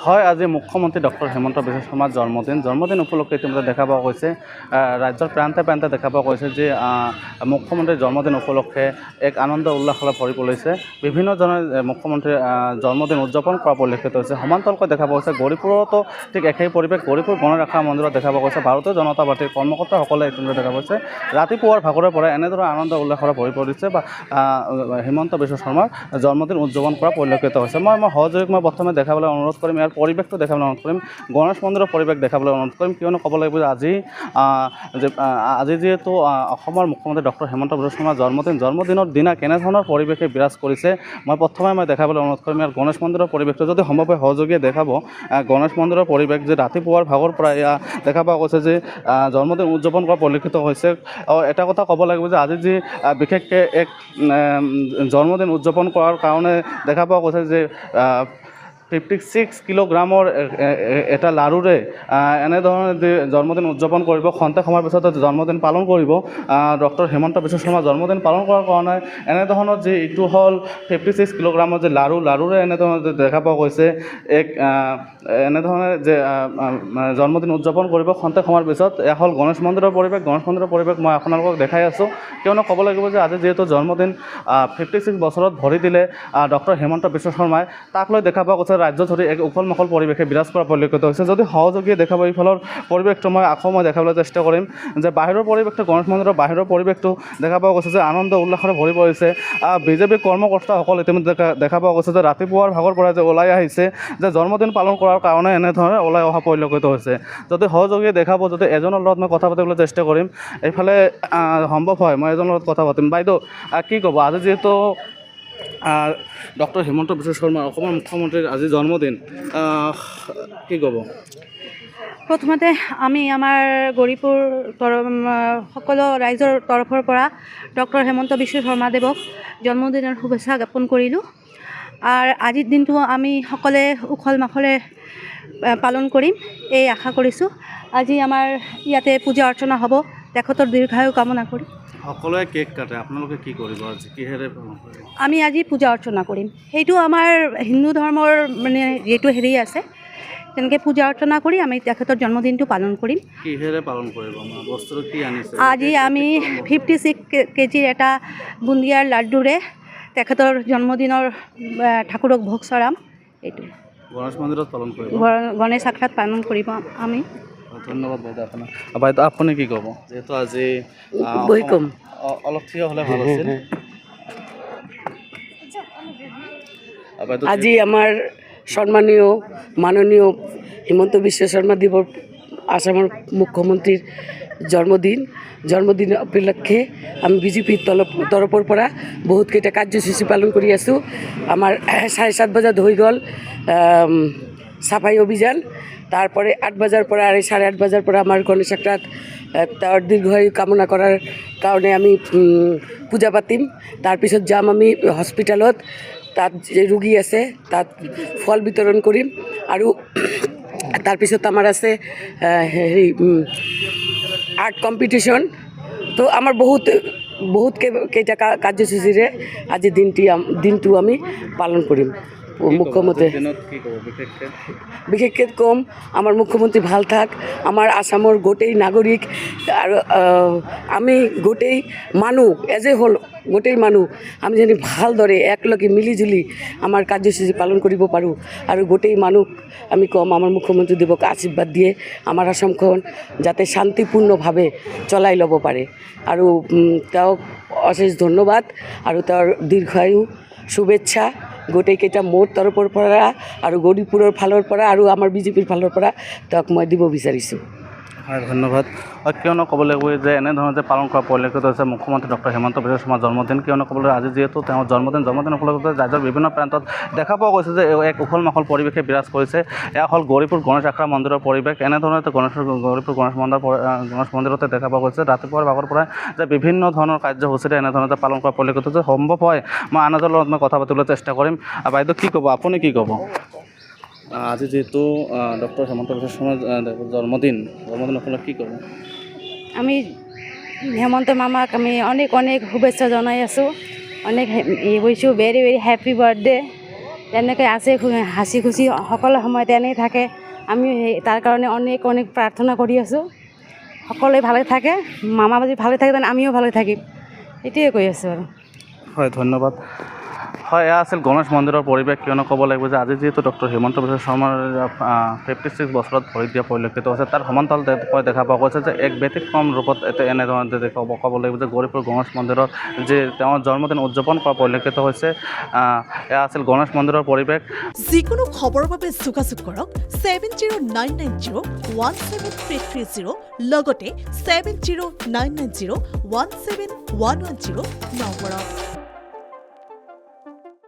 হয়, আজি মুখ্যমন্ত্ৰী ডক্টৰ হিমন্ত বিশ্ব শৰ্মাৰ জন্মদিন উপলক্ষে ইতিমধ্যে দেখা পোৱা গৈছে ৰাজ্যৰ প্ৰান্তে প্ৰান্তে দেখা পোৱা গৈছে যে মুখ্যমন্ত্ৰীৰ জন্মদিন উপলক্ষে এক আনন্দ উল্লাসেৰে ভৰি পৰিছে। বিভিন্নজনে মুখ্যমন্ত্ৰীৰ জন্মদিন উদযাপন কৰা পৰিলক্ষিত হৈছে। সমান্তৰালকৈ দেখা পোৱা গৈছে গৌৰীপুৰতো ঠিক একেই পৰিৱেশ। গৌৰীপুৰ গণেশ মন্দিৰত দেখা পোৱা গৈছে ভাৰতীয় জনতা পাৰ্টীৰ কৰ্মকৰ্তাসকলে ইতিমধ্যে দেখা গৈছে ৰাতিপুৱাৰ ভাগৰে পৰা এনেদৰে আনন্দ উল্লাসেৰে ভৰি পৰিছে বা হিমন্ত বিশ্ব শৰ্মাৰ জন্মদিন উদযাপন কৰা পৰিলক্ষিত হৈছে। মই সহযোগীক প্ৰথমে দেখাবলৈ অনুৰোধ কৰিম, ইয়াৰ পৰিৱেশটো দেখাবলৈ অনুৰোধ কৰিম, গণেশ মন্দিৰৰ পৰিৱেশ দেখাবলৈ অনুৰোধ কৰিম। কিয়নো ক'ব লাগিব যে আজি যিহেতু অসমৰ মুখ্যমন্ত্ৰী ডক্টৰ হিমন্ত বিশ্ব শৰ্মাৰ জন্মদিনৰ দিনা কেনেধৰণৰ পৰিৱেশে বিৰাজ কৰিছে মই দেখাবলৈ অনুৰোধ কৰিম। ইয়াৰ গণেশ মন্দিৰৰ পৰিৱেশটো যদি সম্ভৱ হয় সহযোগীয়ে দেখাব। গণেশ মন্দিৰৰ পৰিৱেশ যে ৰাতিপুৱাৰ ভাগৰ পৰা দেখা পোৱা গৈছে যে জন্মদিন উদযাপন কৰা পৰিলক্ষিত হৈছে। এটা কথা ক'ব লাগিব যে আজি যি বিশেষকৈ এক জন্মদিন উদযাপন কৰাৰ কাৰণে দেখা পোৱা গৈছে যে 56 কিলোগ্ৰামৰ এটা লাৰুৰে এনেধৰণে জন্মদিন উদযাপন কৰিব। খন্তেক সময়ৰ পিছতে জন্মদিন পালন কৰিব ডক্টৰ হিমন্ত বিশ্ব শৰ্মাৰ জন্মদিন পালন কৰাৰ কাৰণে এনেধৰণৰ যি এইটো হ'ল 56 কিলোগ্ৰামৰ যে লাৰুৰে এনেধৰণে দেখা পোৱা গৈছে এক এনেধৰণে যে জন্মদিন উদযাপন কৰিব। খন্তেক সময়ৰ পিছত এয়া হ'ল গণেশ মন্দিৰৰ পৰিৱেশ মই আপোনালোকক দেখাই আছোঁ। কিয়নো ক'ব লাগিব যে আজি যিহেতু জন্মদিন 56 বছৰত ভৰি দিলে ডক্টৰ হিমন্ত বিশ্ব শৰ্মাই, তাক লৈ দেখা পোৱা গৈছে ৰাজ্যত যদি এক উখল মাখল পৰিৱেশে বিৰাজ কৰা পৰিলক্ষিত হৈছে। যদি সহযোগীয়ে দেখাব এইফালৰ পৰিৱেশটো মই দেখাবলৈ চেষ্টা কৰিম যে বাহিৰৰ পৰিৱেশটো গণেশ মন্দিৰৰ বাহিৰৰ পৰিৱেশটো দেখা পোৱা গৈছে যে আনন্দ উল্লাসেৰে ভৰি পৰিছে। বিজেপি কৰ্মকৰ্তাসকল ইতিমধ্যে দেখা পোৱা গৈছে যে ৰাতিপুৱাৰ ভাগৰ পৰা যে ওলাই আহিছে যে জন্মদিন পালন কৰাৰ কাৰণে এনেধৰণে ওলাই অহা পৰিলক্ষিত হৈছে। যদি সহযোগীয়ে দেখাব, যদি এজনৰ লগত মই কথা পাতিবলৈ চেষ্টা কৰিম, এইফালে সম্ভৱ হয় মই এজনৰ লগত কথা পাতিম। বাইদেউ কি ক'ব, আজি যিহেতু ডক্টৰ হিমন্ত বিশ্ব শৰ্মা অসমৰ মুখ্যমন্ত্ৰীৰ আজি জন্মদিন, কি ক'ব? প্ৰথমতে আমি আমাৰ গৌৰীপুৰ সকলো ৰাইজৰ তৰফৰ পৰা ডক্টৰ হিমন্ত বিশ্ব শৰ্মাদেৱক জন্মদিনৰ শুভেচ্ছা জ্ঞাপন কৰিলোঁ। আৰু আজিৰ দিনটো আমি সকলোৱে উখল মাখলে পালন কৰিম এই আশা কৰিছোঁ। আজি আমাৰ ইয়াতে পূজা অৰ্চনা হ'ব, তেখেতৰ দীৰ্ঘায়ু কামনা কৰি সকলোৱে কেক কাটে, আপোনালোকে কি কৰিব? আজি কিহেৰে আমি আজি পূজা অৰ্চনা কৰিম। সেইটো আমাৰ হিন্দু ধৰ্মৰ মানে যিটো হেৰি আছে, তেনেকৈ পূজা অৰ্চনা কৰি আমি তেখেতৰ জন্মদিনটো পালন কৰিম। কিহেৰে পালন কৰিব? বস্তুটো কি আনিছে? আজি আমি 56 কেজিৰ এটা বুন্দিয়াৰ লাড্ডুৰে তেখেতৰ জন্মদিনৰ ঠাকুৰক ভোগ চৰাম। এইটো গণেশ মন্দিৰত পালন কৰিব, গণেশ আখৰাত পালন কৰিব আমি। ধন্যবাদ বাইদেউ আপোনাক। বাইদেউ আপুনি কি ক'ব? যিহেতু আজি অলপ থিয় হ'লে ভাল আছিল। আজি আমাৰ সন্মানীয় মাননীয় হিমন্ত বিশ্ব শৰ্মা দেৱৰ আসামৰ মুখ্যমন্ত্ৰীৰ জন্মদিন উপলক্ষে আমি বিজেপিৰ তৰফৰ পৰা বহুতকেইটা কাৰ্যসূচী পালন কৰি আছোঁ। আমাৰ 7:30 বজাত হৈ গ'ল চাফাই অভিযান, তারপরে 8 বাজার পরে আর 8:30 বাজার পরে আমার গণেশ আখড়াত তার দীর্ঘায়ু কামনা করার কারণে আমি পূজা পাতিম। তাৰপিছত যাম আমি হস্পিটেলত, তাত যে ৰোগী আছে তাত ফল বিতৰণ কৰিম। আৰু তাৰপিছত আমাৰ আছে হেৰি আৰ্ট কম্পিটিশ্যন। তো আমাৰ বহুত কেইটা কাৰ্যসূচীৰে আজি দিনটো আমি পালন কৰিম। মুখ্যমন্ত্ৰী বিশেষকৈ কম আমাৰ মুখ্যমন্ত্ৰী ভাল থাক, আমাৰ আসামৰ গোটেই নাগৰিক আৰু আমি গোটেই মানুহ গোটেই মানুহ আমি যদি ভালদৰে একলগে মিলিজুলি আমাৰ কাৰ্যসূচী পালন কৰিব পাৰোঁ। আৰু গোটেই মানুহ আমি কম আমাৰ মুখ্যমন্ত্ৰী দেৱক আশীৰ্বাদ দিয়ে আমাৰ আসামখন যাতে শান্তিপূৰ্ণভাৱে চলাই ল'ব পাৰে। আৰু তেওঁক অশেষ ধন্যবাদ আৰু তেওঁৰ দীৰ্ঘায়ু শুভেচ্ছা গোটেইকেইটা মোৰ তৰফৰ পৰা আৰু গৌৰীপুৰৰ ফালৰ পৰা আৰু আমাৰ বিজেপিৰ ফালৰ পৰা তেওঁক মই দিব বিচাৰিছোঁ। হয়, ধন্যবাদ। কিয়নো ক'ব লাগিব যে এনেধৰণে যে পালন কৰা পৰিলক্ষিত হৈছে মুখ্যমন্ত্ৰী ডক্টৰ হিমন্ত বিশ্ব শৰ্মাৰ জন্মদিন। কিয়নো ক'বলৈ আজি যিহেতু তেওঁৰ জন্মদিন উপলক্ষে ৰাজ্যৰ বিভিন্ন প্ৰান্তত দেখা পোৱা গৈছে যে এক উখল মাখল পৰিৱেশে বিৰাজ কৰিছে। এয়া হ'ল গৌৰীপুৰ গণেশ আখৰা মন্দিৰৰ পৰিৱেশ। এনেধৰণে গৌৰীপুৰ গণেশ মন্দিৰতে দেখা পোৱা গৈছে ৰাতিপুৱাৰ ভাগৰ পৰা যে বিভিন্ন ধৰণৰ কাৰ্যসূচীৰে এনেধৰণে পালন কৰা পৰিলক্ষিত হৈছে। সম্ভৱ হয় মই আন এজনৰ লগত মই কথা পাতিবলৈ চেষ্টা কৰিম। বাইদেউ কি ক'ব, আপুনি কি ক'ব? আজি যেহেতু ডক্টর হিমন্ত বিশ্ব শর্মার জন্মদিন উপলক্ষে কি ক'ব? আমি হেমন্ত মামাক আমি অনেক শুভেচ্ছা জনাই আছোঁ, অনেক কৈছোঁ ভেৰি ভেৰি হেপী বাৰ্থডে। তেনেকৈ আছে হাসি খুচি সকলো সময়তে এনেই থাকে আমি তাৰ কাৰণে অনেক অনেক প্ৰাৰ্থনা কৰি আছোঁ সকলোৱে ভালে থাকে মামা যদি ভালে থাকে তেনে আমিও ভালে থাকিম এইটোৱে কৈ আছোঁ আৰু হয় ধন্যবাদ হয় এয়া আছিল গণেশ মন্দিৰৰ পৰিৱেশ কিয়নো ক'ব লাগিব যে আজি যিহেতু ডক্টৰ হিমন্ত বিশ্ব শৰ্মাৰ 56 বছৰত ভৰি দিয়া পৰিলক্ষিত হৈছে তাৰ সমান্তৰাল দেখা পোৱা গৈছে যে এক ব্যতিক্ৰম ৰূপত এনেধৰণে ক'ব লাগিব যে গৌৰীপুৰ গণেশ মন্দিৰত যে তেওঁৰ জন্মদিন উদযাপন কৰা পৰিলক্ষিত হৈছে এয়া আছিল গণেশ মন্দিৰৰ পৰিৱেশ যিকোনো খবৰৰ বাবে যোগাযোগ কৰক 7099017330 লগতে 7099017110 নম্বৰত